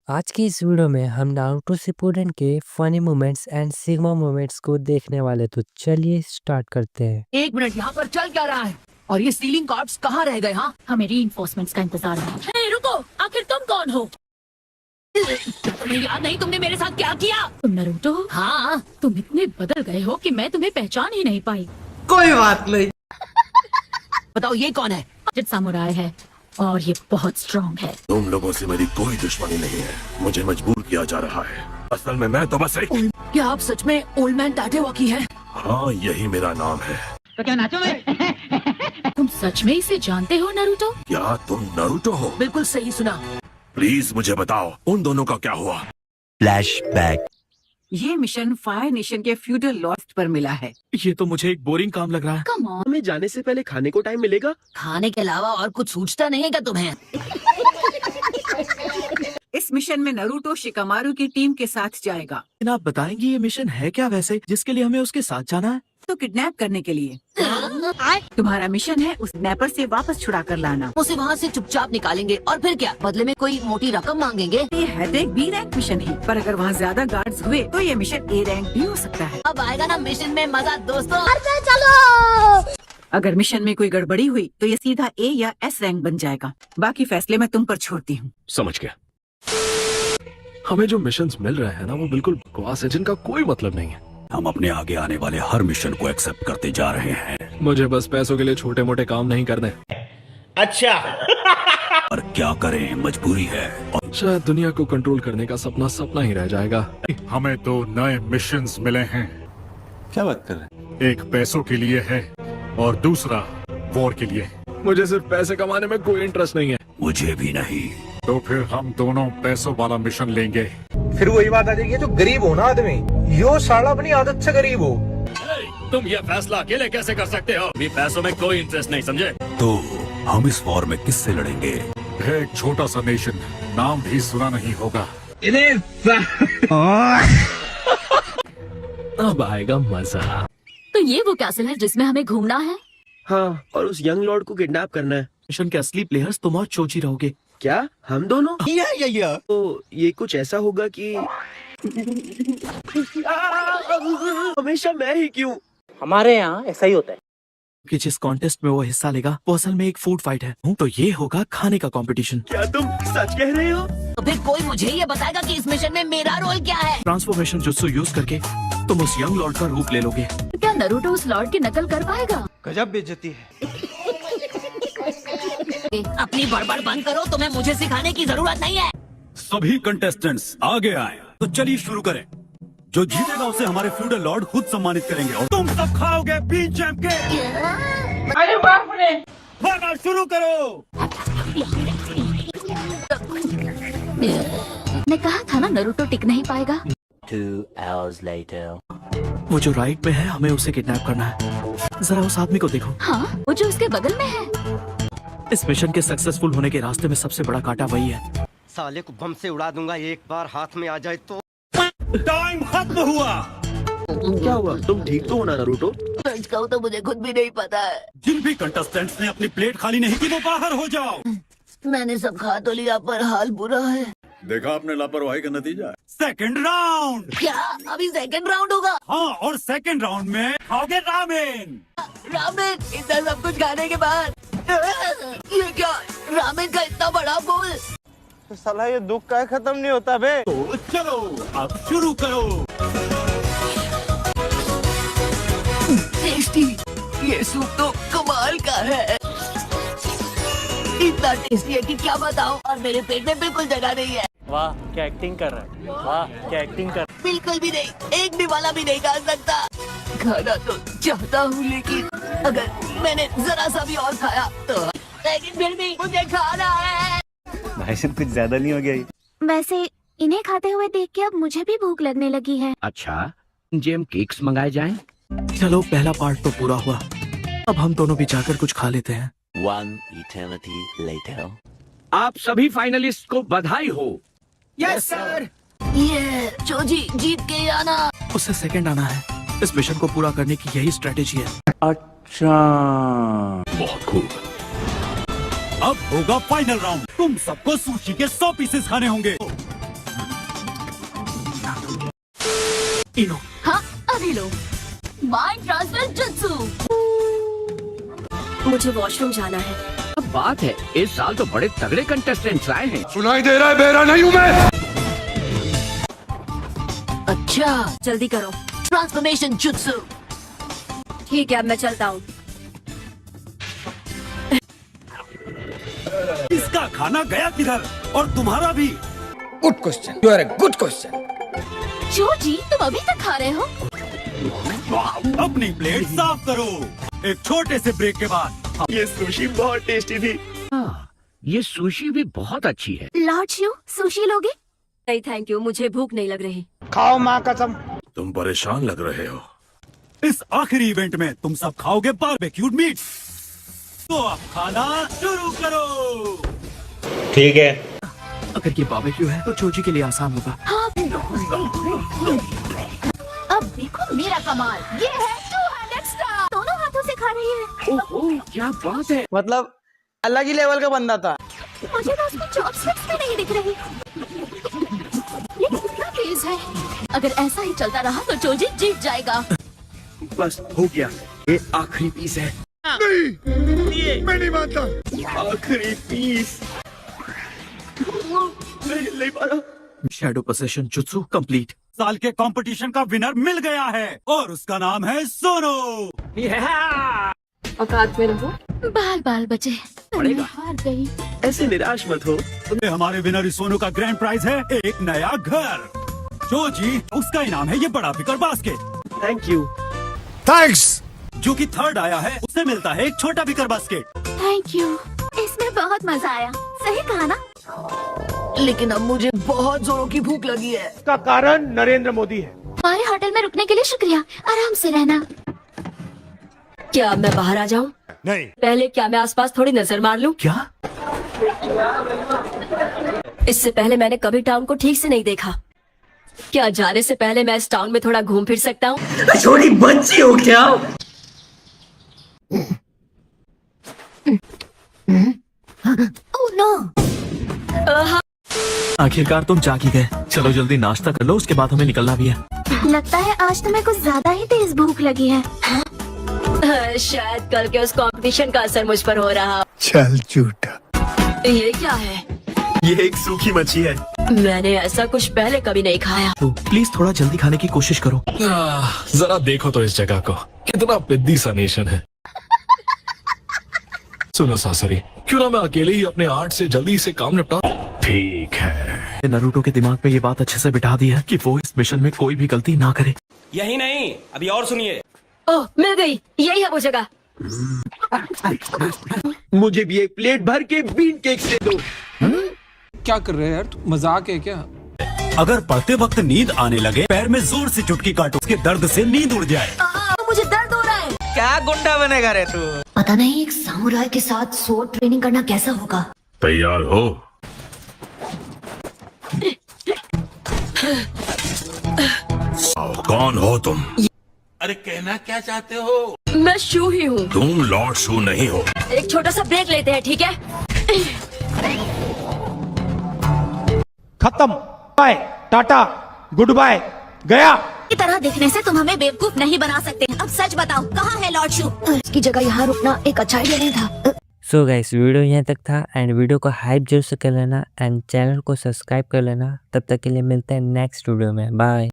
आज की इस वीडियो में हम नारुतो शिपुडेन के funny moments and sigma moments को देखने वाले, तो चलिए स्टार्ट करते हैं। एक मिनट, यहाँ पर चल क्या रहा है? और ये सीलिंग कॉर्ड्स कहाँ रह गए? हाँ, हमें रीइंफोर्समेंट्स का इंतजार है। हे, रुको, आखिर तुम कौन हो? तुम्हें याद नहीं तुमने मेरे साथ क्या किया? तुम नारुतो हो? हाँ, तुम इतने बदल गए हो कि मैं तुम्हें पहचान ही नहीं पाई। कोई बात नहीं। बताओ ये कौन है? जित सामुराई है और ये बहुत स्ट्रॉन्ग है। तुम लोगों से मेरी कोई दुश्मनी नहीं है, मुझे मजबूर किया जा रहा है। असल में मैं तो बस एक क्या आप सच में ओल्ड मैन टाटेवाकी है? हाँ, यही मेरा नाम है। तो क्या नाचो में? तुम सच में इसे जानते हो नारुतो? क्या तुम नारुतो हो? बिल्कुल सही सुना। प्लीज मुझे बताओ, उन दोनों का क्या हुआ? फ्लैशबैक। ये मिशन फायर नेशन के फ्यूडल लॉस्ट पर मिला है। ये तो मुझे एक बोरिंग काम लग रहा है। Come on. हमें जाने से पहले खाने को टाइम मिलेगा? खाने के अलावा और कुछ सूझता नहीं है क्या तुम्हें? इस मिशन में नारुतो शिकामारू की टीम के साथ जाएगा। लेकिन आप बताएंगी ये मिशन है क्या वैसे, जिसके लिए हमें उसके साथ जाना है? तो किडनैप करने के लिए। तुम्हारा मिशन है उस स्नैपर से वापस छुड़ा कर लाना। उसे वहाँ से चुपचाप निकालेंगे और फिर क्या, बदले में कोई मोटी रकम मांगेंगे? ये है तो एक बी रैंक मिशन ही, पर अगर वहाँ ज्यादा गार्ड्स हुए तो ये मिशन ए रैंक भी हो सकता है। अब आएगा ना मिशन में मजा दोस्तों। अगर मिशन में कोई गड़बड़ी हुई तो ये सीधा ए या एस रैंक बन जाएगा। बाकी फैसले मैं तुम पर छोड़ती हूँ। समझ गया। हमें जो मिशंस मिल रहे हैं ना, वो बिल्कुल बकवास है, जिनका कोई मतलब नहीं है। हम अपने आगे आने वाले हर मिशन को एक्सेप्ट करते जा रहे हैं। मुझे बस पैसों के लिए छोटे मोटे काम नहीं करने। और क्या करें, मजबूरी है। और शायद दुनिया को कंट्रोल करने का सपना सपना ही रह जाएगा। हमें दो नए मिशंस मिले हैं। क्या बात कर रहे हैं? एक पैसों के लिए है और दूसरा वॉर के लिए। मुझे सिर्फ पैसे कमाने में कोई इंटरेस्ट नहीं है। मुझे भी नहीं। तो फिर हम दोनों पैसों वाला मिशन लेंगे। फिर वही बात आ जाएगी, जो गरीब हो ना आदमी, यो साला अपनी आदत से गरीब हो। तुम ये फैसला अकेले कैसे कर सकते हो? भी पैसों में कोई इंटरेस्ट नहीं, समझे? तो हम इस वॉर में किससे लड़ेंगे? है एक छोटा सा नेशन, नाम भी सुना नहीं होगा। अब आएगा मजा। तो ये वो कैसल है जिसमें हमें घूमना है? हाँ, और उस यंग लॉर्ड को किडनैप करना है। मिशन के असली प्लेयर्स तुम और चोची रहोगे। क्या हम दोनों? तो ये कुछ ऐसा होगा कि हमेशा मैं ही क्यों? हमारे यहाँ ऐसा ही होता है कि जिस कॉन्टेस्ट में वो हिस्सा लेगा वो असल में एक फूड फाइट है, तो ये होगा खाने का कंपटीशन। क्या तुम सच कह रहे हो? तो फिर कोई मुझे ये बताएगा कि इस मिशन में मेरा रोल क्या है? ट्रांसफॉर्मेशन जुत्सु यूज करके तुम उस यंग लॉर्ड का रूप ले लोगे। क्या नारुतो उस लॉर्ड की नकल कर पाएगा? गजब बेइज्जती है। अपनी बड़बड़ बंद करो, तुम्हें मुझे सिखाने की जरूरत नहीं है। सभी कंटेस्टेंट्स आगे आए। तो चलिए शुरू करें। जो जीतेगा उसे हमारे फ्यूडल लॉर्ड खुद सम्मानित करेंगे और तुम सब खाओगे बीच चैंप के। अरे बाप रे! वरना शुरू करो। मैं कहा था ना नारुतो टिक नहीं पाएगा। 2 hours later. वो जो राइट में है, हमें उसे किडनैप करना है। जरा उस आदमी को देखो। हाँ, वो जो उसके बगल में है। इस मिशन के सक्सेसफुल होने के रास्ते में सबसे बड़ा कांटा वही है। साले को बम से उड़ा दूंगा, एक बार हाथ में आ जाए तो। टाइम खत्म हुआ। क्या हुआ? तुम ठीक तो हो ना नारुतो? सच कहूं तो मुझे खुद भी नहीं पता है। जिन भी कंटेस्टेंट्स ने अपनी प्लेट खाली नहीं की वो बाहर हो जाओ। मैंने सब खा तो लिया, पर हाल बुरा है। देखा आपने लापरवाही का नतीजा। Second round. क्या अभी सेकंड राउंड होगा? हाँ, और सेकंड राउंड में खाओगे रामेन। रामेन? इतना सब कुछ खाने के बाद ये क्या? रामेन का इतना बड़ा बोल? तो साला ये दुख का खत्म नहीं होता बे। तो चलो अब शुरू करो। टेस्टी, ये सूप तो कमाल का है। इतना टेस्टी है कि क्या बताऊं, और मेरे पेट में बिल्कुल जगह नहीं है। वाह क्या एक्टिंग कर रहा है, वाह क्या एक्टिंग कर। बिल्कुल भी नहीं, एक भी वाला भी नहीं खा सकता। खाना तो चाहता हूँ, लेकिन अगर मैंने जरा सा भी और खाया तो, लेकिन फिर भी मुझे खाना है। भाई साहब कुछ ज्यादा नहीं हो गया? वैसे इन्हें खाते हुए देख के अब मुझे भी भूख लगने लगी है। अच्छा, जेम केक्स मंगाए जाएं? चलो, पहला पार्ट तो पूरा हुआ। अब हम दोनों भी जाकर कुछ खा लेते हैं। 1 eternity later. आप सभी फाइनलिस्ट को बधाई हो। Yes sir. ये चोजी जीत के आना। उससे सेकंड आना है। इस मिशन को पूरा करने की यही स्ट्रेटेजी है। अच्छा, बहुत खूब। अब होगा फाइनल राउंड। तुम सबको सुशी के 100 पीसेस खाने होंगे। इनो। हाँ अभी लो। Mind transfer jutsu. मुझे वॉशरूम जाना है। अब बात है, इस साल तो बड़े तगड़े कंटेस्टेंट्स आए हैं। सुनाई दे रहा है, बेरा नहीं हूं मैं। अच्छा जल्दी करो। Transformation jutsu. ठीक है अब मैं चलता हूँ। इसका खाना गया किधर और तुम्हारा भी। Good question, you are a good question. Joji तुम अभी तक खा रहे हो? अपनी प्लेट साफ करो। एक छोटे से ब्रेक के बाद। ये सुशी बहुत टेस्टी थी। हाँ, ये सुशी भी बहुत अच्छी है। लॉर्ड शिव सुशी लोगे? नहीं थैंक यू, मुझे भूख नहीं लग रही। खाओ माँ कसम। तुम परेशान लग रहे हो। इस आखिरी इवेंट में तुम सब खाओगे बारबेक्यूड मीट। तो अब खाना शुरू करो। ठीक है। अगर ये बारबेक्यू है तो चोची के लिए आसान होगा। अब देखो मेरा कमाल। ये है 200 स्टार। दोनों हाथों से खा रही है। ओहो क्या बात है। मतलब अलग ही लेवल का बंदा था। मुझे तो उसको चॉपस्टिक्स भी नहीं दिख रही। ये कितना तेज है। अगर ऐसा ही चलता रहा तो जोजी जीत जाएगा। बस हो गया, ये आखिरी पीस है। नहीं, मैं नहीं मानता। आखिरी पीस। मैं हिल नहीं पा रहा। Shadow possession jutsu complete. साल के कंपटीशन का विनर मिल गया है और उसका नाम है सोनो। औकात में रहो। बाल बाल बचे। पड़ेगा। हार गई। ऐसे निराश मत हो। हमारे विनर सोनो का ग्रैंड प्राइज है एक नया घर। जो जी उसका इनाम है ये बड़ा फिकर बास्केट। Thank you. थैंक्स। जो कि थर्ड आया है उसे मिलता है एक छोटा फिकर बास्केट। Thank you. इसमें बहुत मजा आया। सही कहा ना? लेकिन अब मुझे बहुत जोरों की भूख लगी है। का कारण नरेंद्र मोदी है। हमारे होटल में रुकने के लिए शुक्रिया। आराम से रहना। क्या अब मैं बाहर आ जाऊँ? नहीं। पहले क्या मैं आसपास थोड़ी नजर मार लूं? क्या? इससे पहले मैंने कभी टाउन को ठीक से नहीं देखा। क्या जाने से पहले मैं इस टाउन में थोड़ा घूम फिर सकता हूँ? छोटी बच्ची हो क्या? Oh no. आखिरकार तुम जाग गए। चलो जल्दी नाश्ता कर लो, उसके बाद हमें निकलना भी है। लगता है आज तुम्हें कुछ ज्यादा ही तेज भूख लगी है। शायद कल के उस कंपटीशन का असर मुझ पर हो रहा। चल झूठा। ये क्या है? ये एक सूखी मच्छी है। मैंने ऐसा कुछ पहले कभी नहीं खाया। तो प्लीज थोड़ा जल्दी खाने की कोशिश करो। जरा देखो तो इस जगह को, कितना पिद्दी सा नेशन है। सुनो सासरी, क्यों ना मैं अकेले ही अपने आर्ट से जल्दी से काम निपटा। ठीक है। नरूटो के दिमाग में ये बात अच्छे से बिठा दी है कि वो इस मिशन में कोई भी गलती ना करे। यही नहीं, अभी और सुनिए। ओह मिल गई, यही है वो जगह। मुझे भी एक प्लेट भर के बीन केक दे दो। क्या कर रहे हैं यार, मजाक है क्या? अगर पढ़ते वक्त नींद आने लगे, पैर में जोर से चुटकी काटो, उसके दर्द से नींद उड़ जाए। मुझे दर्द हो रहा है। क्या गुंडा बनेगा रे तू? पता नहीं एक सामुराई के साथ स्वॉर्ड ट्रेनिंग करना कैसा होगा। तैयार हो? कौन हो तुम? अरे कहना क्या चाहते हो? मैं शू ही हूँ। तुम लॉर्ड शू नहीं हो। एक छोटा सा ब्रेक लेते हैं, ठीक है? खत्म। बाय टाटा गुड बाय गया। की तरह दिखने से तुम हमें बेवकूफ नहीं बना सकते। अब सच बताओ कहाँ है लॉर्ड शू? इसकी जगह यहाँ रुकना एक अच्छा आइडिया नहीं था। सो गाइस वीडियो यहाँ तक था एंड वीडियो को हाइप जरूर से कर लेना एंड चैनल को सब्सक्राइब कर लेना। तब तक के लिए मिलते हैं नेक्स्ट वीडियो में। बाय।